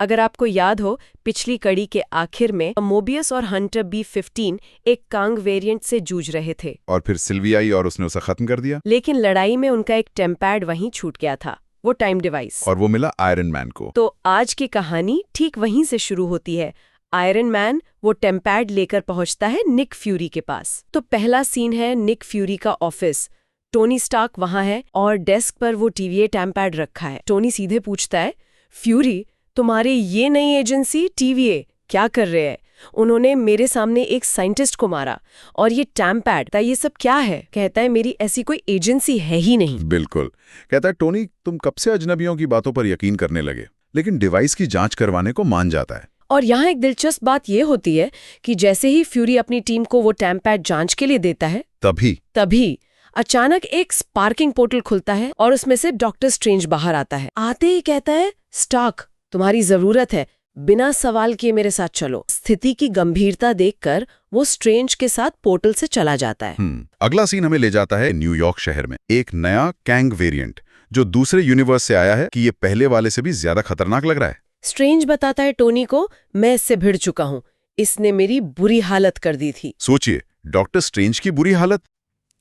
अगर आपको याद हो, पिछली कड़ी के आखिर में मोबियस और हंटर B-15 एक कांग वेरिएंट से जूझ रहे थे। और फिर सिल्वी आई और उसने उसे खत्म कर दिया। लेकिन लड़ाई में उनका एक टेम्पैड वहीं छूट गया था, वो टाइम डिवाइस। और वो मिला आयरन मैन को। तो आज की कहानी ठीक वहीं से शुरू होती है। आयरन मैन वो टेम्पैड लेकर पहुंचता है निक फ्यूरी के पास। तो पहला सीन है निक फ्यूरी का ऑफिस। टोनी स्टार्क वहां है और डेस्क पर वो TVA टेम्पैड रखा है। टोनी सीधे पूछता है, फ्यूरी, तुम्हारी ये नई एजेंसी TVA क्या कर रहे हैं? उन्होंने मेरे सामने एक साइंटिस्ट को मारा और ये टैम्पैड, ये सब क्या है? कहता है मेरी ऐसी कोई एजेंसी है ही नहीं। बिल्कुल। कहता है टोनी, तुम कब से अजनबियों की बातों पर यकीन करने लगे? लेकिन डिवाइस की जांच करवाने को मान जाता है। और यहाँ एक दिलचस्प बात ये होती है कि जैसे ही फ्यूरी अपनी टीम को वो टैम्पैड जांच के लिए देता है, तभी अचानक एक स्पार्किंग पोर्टल खुलता है और उसमें से डॉक्टर स्ट्रेंज बाहर आता है। आते ही कहता है, स्टार्क, तुम्हारी जरूरत है, बिना सवाल किए मेरे साथ चलो। स्थिति की गंभीरता देखकर वो स्ट्रेंज के साथ पोर्टल से चला जाता है। अगला सीन हमें ले जाता है न्यूयॉर्क शहर में। एक नया कैंग वेरिएंट जो दूसरे यूनिवर्स से आया है कि ये पहले वाले से भी ज्यादा खतरनाक लग रहा है। स्ट्रेंज बताता है टोनी को, मैं इससे भिड़ चुका हूँ, इसने मेरी बुरी हालत कर दी थी। सोचिए, डॉक्टर स्ट्रेंज की बुरी हालत,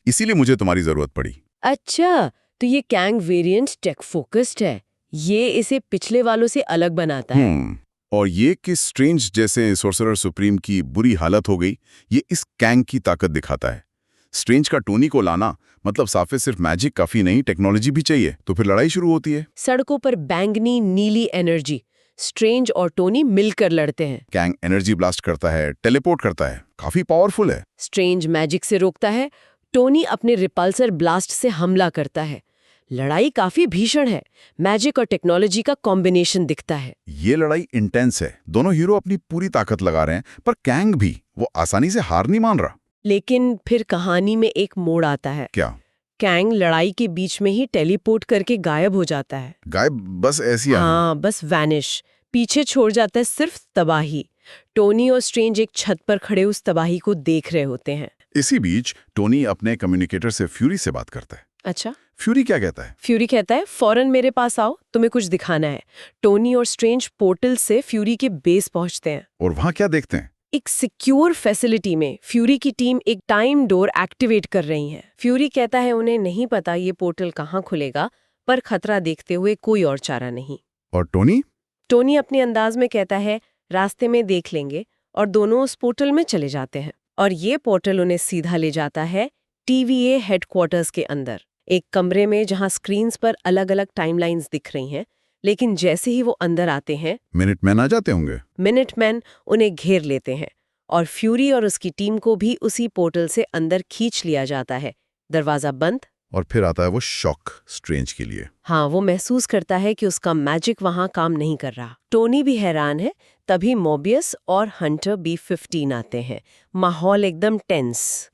इसीलिए मुझे तुम्हारी जरूरत पड़ी। अच्छा, तो ये कैंग वेरिएंट टेक फोकस्ड है, ये इसे पिछले वालों से अलग बनाता है। और ये कि स्ट्रेंज जैसे सोर्सरर सुप्रीम की बुरी हालत हो गई, ये इस कैंग की ताकत दिखाता है। स्ट्रेंज का टोनी को लाना मतलब साफे सिर्फ मैजिक काफी नहीं, टेक्नोलॉजी भी चाहिए। तो फिर लड़ाई शुरू होती है। सड़कों पर बैंगनी नीली एनर्जी, स्ट्रेंज और टोनी मिलकर लड़ते हैं। कैंग एनर्जी ब्लास्ट करता है, टेलीपोर्ट करता है, काफी पावरफुल है। स्ट्रेंज मैजिक से रोकता है, टोनी अपने रिपल्सर ब्लास्ट से हमला करता है। लड़ाई काफी भीषण है, मैजिक और टेक्नोलॉजी का कॉम्बिनेशन दिखता है। ये लड़ाई इंटेंस है, दोनों हीरो अपनी पूरी ताकत लगा रहे हैं, पर कैंग भी वो आसानी से हार नहीं मान रहा। लेकिन फिर कहानी में एक मोड़ आता है। क्या? कैंग लड़ाई के बीच में ही टेलीपोर्ट करके गायब हो जाता है। गायब? बस ऐसी? हाँ, बस वैनिश, पीछे छोड़ जाता है सिर्फ तबाही। टोनी और स्ट्रेंज एक छत पर खड़े उस तबाही को देख रहे होते हैं। इसी बीच टोनी अपने कम्युनिकेटर से फ्यूरी से बात करता है। अच्छा, फ्यूरी क्या कहता है? फ्यूरी कहता है, फौरन मेरे पास आओ, तुम्हें कुछ दिखाना है। टोनी और स्ट्रेंज पोर्टल से फ्यूरी के बेस पहुंचते हैं। और वहां क्या देखते हैं? एक सिक्योर फैसिलिटी में फ्यूरी की टीम एक टाइम डोर एक्टिवेट कर रही है। फ्यूरी कहता है उन्हें नहीं पता ये पोर्टल कहाँ खुलेगा, पर खतरा देखते हुए कोई और चारा नहीं। और टोनी? टोनी अपने अंदाज में कहता है, रास्ते में देख लेंगे, और दोनों उस पोर्टल में चले जाते हैं। और ये पोर्टल उन्हें सीधा ले जाता है TVA हेडक्वार्टर्स के अंदर, एक कमरे में जहां स्क्रीन्स पर अलग अलग टाइमलाइंस दिख रही हैं। लेकिन जैसे ही वो अंदर आते हैं, मिनटमैन आ जाते होंगे। मिनटमैन उन्हें घेर लेते हैं और फ्यूरी और उसकी टीम को भी उसी पोर्टल से अंदर खींच लिया जाता है। दरवाजा बंद। और फिर आता है वो शॉक स्ट्रेंज के लिए। हाँ, वो महसूस करता है कि उसका मैजिक वहां काम नहीं कर रहा। टोनी भी हैरान है। तभी मोबियस और हंटर B-15 आते हैं। माहौल एकदम टेंस।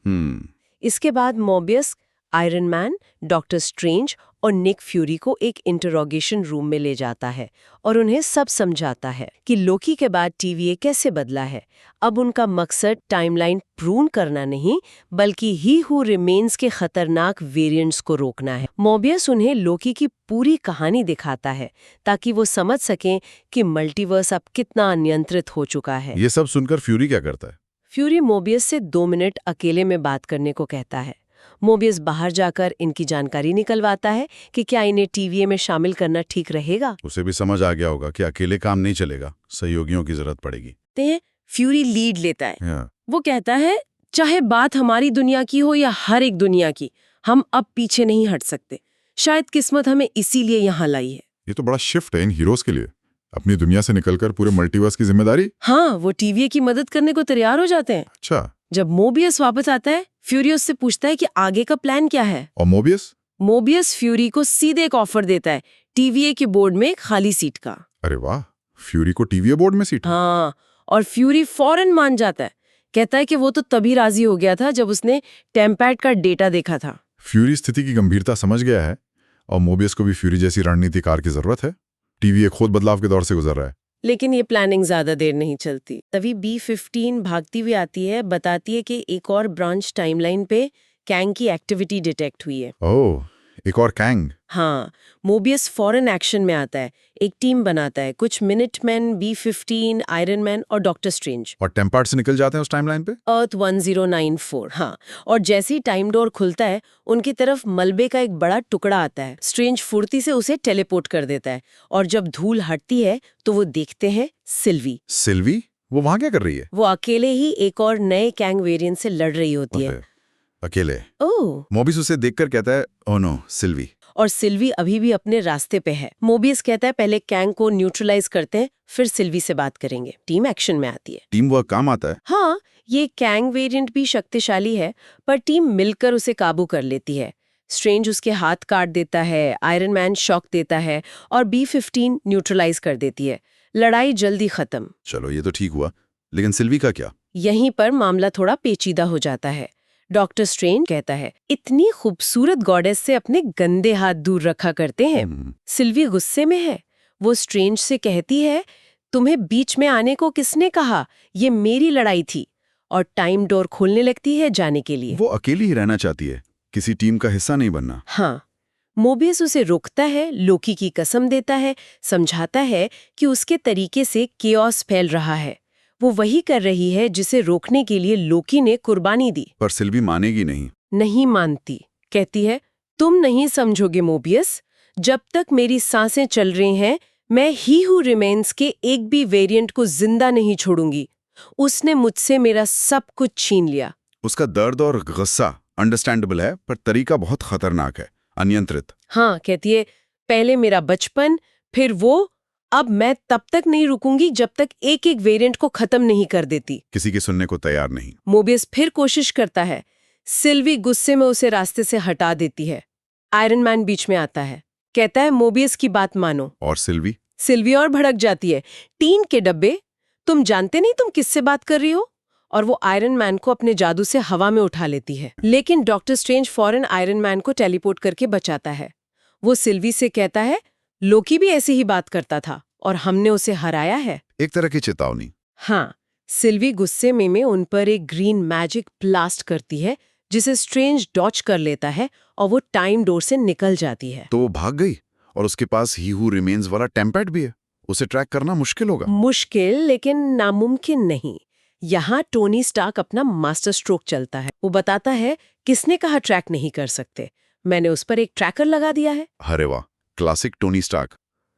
इसके बाद Mobius iron man, doctor strange और निक फ्यूरी को एक इंटरोगेशन रूम में ले जाता है और उन्हें सब समझाता है कि लोकी के बाद TVA कैसे बदला है। अब उनका मकसद टाइमलाइन प्रून करना नहीं, बल्कि ही हु रिमेन्स के खतरनाक वेरिएंट्स को रोकना है। मोबियस उन्हें लोकी की पूरी कहानी दिखाता है ताकि वो समझ सकें कि मल्टीवर्स अब कितना अनियंत्रित हो चुका है। ये सब सुनकर फ्यूरी क्या करता है? फ्यूरी मोबियस से 2 मिनट अकेले में बात करने को कहता है। मोबियस बाहर जाकर इनकी जानकारी निकलवाता है कि क्या इन्हें TVA में शामिल करना ठीक रहेगा। उसे भी समझ आ गया होगा कि अकेले काम नहीं चलेगा, सहयोगियों की जरूरत पड़ेगी। फ्यूरी लीड लेता है। वो कहता है, चाहे बात हमारी दुनिया की हो या हर एक दुनिया की, हम अब पीछे नहीं हट सकते। शायद किस्मत हमें इसीलिए यहाँ लाई है। ये तो बड़ा शिफ्ट है इन हीरोज के लिए, अपनी दुनिया से निकलकर पूरे मल्टीवर्स की जिम्मेदारी। हाँ, वो TVA की मदद करने को तैयार हो जाते हैं। अच्छा। जब मोबियस वापस आता है, फ्यूरी उससे पूछता है कि आगे का प्लान क्या है। और मोबियस फ्यूरी को सीधे एक ऑफर देता है, TVA के बोर्ड में एक खाली सीट का। अरे वाह, फ्यूरी को TVA बोर्ड में सीट? हाँ, और फ्यूरी फौरन मान जाता है। कहता है कि वो तो तभी राजी हो गया था जब उसने टेम्पैड का डेटा देखा था। फ्यूरी स्थिति की गंभीरता समझ गया है और मोबियस को भी फ्यूरी जैसी रणनीतिकार की जरूरत है। TVA खुद बदलाव के दौर से गुजर रहा है। लेकिन ये प्लानिंग ज्यादा देर नहीं चलती। तभी B-15 भागती हुई आती है, बताती है कि एक और ब्रांच टाइमलाइन पे कैंग की एक्टिविटी डिटेक्ट हुई है। ओह, एक और कैंग। हाँ, मोबियस फॉरेन एक्शन में आता है, एक टीम बनाता है, कुछ मिनटमैन, B-15, आयरन मैन और डॉक्टर स्ट्रेंज। और टेम्पार्ड से निकल जाते हैं उस टाइमलाइन पे। अर्थ 1094, हाँ। और जैसे ही टाइम डोर खुलता है, उनकी तरफ मलबे का एक बड़ा टुकड़ा आता है। स्ट्रेंज फुर्ती से उसे टेलीपोर्ट कर देता है और जब धूल हटती है तो वो देखते हैं सिल्वी। सिल्वी? वो वहां क्या कर रही है? वो अकेले ही एक और नए कैंग वेरिएंट से लड़ रही होती है। अकेले? ओह। मोबियस उसे देखकर कहता है, ओह नो, सिल्वी। और सिल्वी अभी भी अपने रास्ते पे है। मोबियस कहता है पहले कैंग को न्यूट्रलाइज करते हैं, फिर सिल्वी से बात करेंगे। टीम एक्शन में आती है। टीम वर्क काम आता है। हाँ, ये कैंग वेरिएंट भी शक्तिशाली है, पर टीम मिलकर उसे काबू कर लेती है। स्ट्रेंज उसके हाथ काट देता है, आयरन मैन शॉक देता है और B-15 न्यूट्रलाइज कर देती है। लड़ाई जल्दी खत्म। चलो ये तो ठीक हुआ, लेकिन सिल्वी का क्या? यहीं पर मामला थोड़ा पेचीदा हो जाता है। डॉक्टर स्ट्रेंज कहता है, इतनी खूबसूरत गॉडेस से अपने गंदे हाथ दूर रखा करते हैं। सिल्वी गुस्से में है। वो स्ट्रेंज से कहती है, तुम्हें बीच में आने को किसने कहा? ये मेरी लड़ाई थी। और टाइम डोर खोलने लगती है जाने के लिए। वो अकेली ही रहना चाहती है, किसी टीम का हिस्सा नहीं बनना। हाँ, मोबियस उसे रोकता है, लोकी की कसम देता है, समझाता है कि उसके तरीके से केओस फैल रहा है। वो वही कर रही है जिसे रोकने के लिए लोकी ने कुर्बानी दी। पर सिल्वी मानेगी नहीं। नहीं मानती। कहती है, तुम नहीं समझोगे मोबियस, जब तक मेरी सांसें चल रही हैं, मैं ही हूँ रिमेन्स के एक भी वेरिएंट को जिंदा नहीं छोड़ूंगी। उसने मुझसे मेरा सब कुछ छीन लिया। उसका दर्द और गुस्सा अंडरस्टैंडेबल है, पर तरीका बहुत खतरनाक है, अनियंत्रित। हाँ, कहती है, पहले मेरा बचपन, फिर वो, अब मैं तब तक नहीं रुकूंगी जब तक एक एक वेरिएंट को खत्म नहीं कर देती। किसी के सुनने को तैयार नहीं। मोबियस फिर कोशिश करता है। सिल्वी गुस्से में उसे रास्ते से हटा देती है। आयरन मैन बीच में आता है, कहता है मोबियस की बात मानो। और सिल्वी और भड़क जाती है। टीन के डब्बे, तुम जानते नहीं तुम किससे बात कर रही हो? और वो आयरन मैन को अपने जादू से हवा में उठा लेती है। लेकिन डॉक्टर स्ट्रेंज फौरन आयरन मैन को टेलीपोर्ट करके बचाता है। वो सिल्वी से कहता है, लोकी भी ऐसी ही बात करता था और हमने उसे हराया है। एक तरह की चेतावनी। हाँ, सिल्वी गुस्से में उन पर एक ग्रीन मैजिक ब्लास्ट करती है, जिसे स्ट्रेंज डॉच कर लेता है और वो टाइम डोर से निकल जाती है। तो वो भाग गई और उसके पास ही हू रिमेन्स वाला टेम्पैड भी है। उसे ट्रैक करना मुश्किल होगा। मुश्किल, लेकिन नामुमकिन नहीं। यहाँ टोनी स्टार्क अपना मास्टर स्ट्रोक चलता है। वो बताता है, किसने कहा ट्रैक नहीं कर सकते? मैंने उस पर एक ट्रैकर लगा दिया है। अरे वाह, क्लासिक टोनी स्टार्क,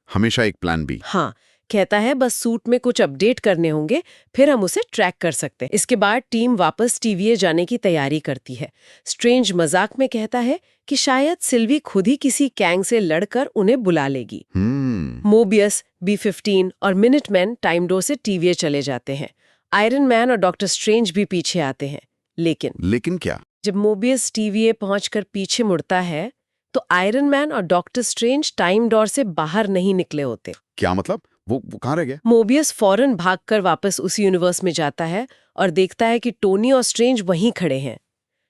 हमेशा एक प्लान बी। हाँ, कहता है बस सूट में कुछ अपडेट करने होंगे, फिर हम उसे ट्रैक कर सकते हैं। इसके बाद टीम वापस TVA जाने की तैयारी करती है। स्ट्रेंज मजाक में कहता है कि शायद सिल्वी खुद ही किसी कैंग से लड़कर उन्हें बुला लेगी। मोबियस, B-15 और मिनटमैन टाइम डोर से TVA चले जाते हैं। आयरन मैन और डॉक्टर स्ट्रेंज भी पीछे आते हैं। लेकिन क्या? जब मोबियस TVA पहुंचकर पीछे मुड़ता है, तो आयरन मैन और डॉक्टर स्ट्रेंज टाइम डोर से बाहर नहीं निकले होते। क्या मतलब? वो कहाँ रह गए? मोबियस फौरन भागकर वापस उस यूनिवर्स में जाता है और देखता है कि टोनी और स्ट्रेंज वहीं खड़े हैं।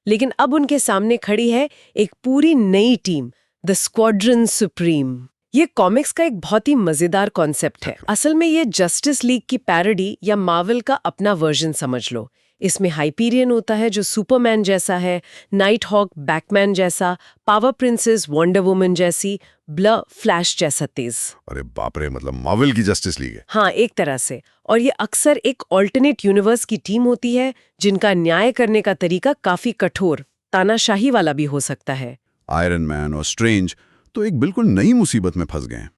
लेकिन अब उनके सामने खड़ी है एक पूरी नई टीम, द स्क्वाड्रन सुप्रीम। ये कॉमिक्स का एक बहुत ही मजेदार कॉन्सेप्ट है। असल में ये जस्टिस लीग की पैरोडी या मार्वल का अपना वर्जन समझ लो। इसमें हाइपीरियन होता है जो सुपरमैन जैसा है, नाइट हॉक बैटमैन जैसा, पावर प्रिंसेस वंडर वुमन जैसी, ब्लर फ्लैश जैसा तेज। अरे बाप रे, मतलब मार्वल की जस्टिस लीग है। हाँ, एक तरह से। और ये अक्सर एक ऑल्टरनेट यूनिवर्स की टीम होती है जिनका न्याय करने का तरीका काफी कठोर, तानाशाही वाला भी हो सकता है। आयरन मैन और स्ट्रेंज तो एक बिल्कुल नई मुसीबत में फंस गए हैं।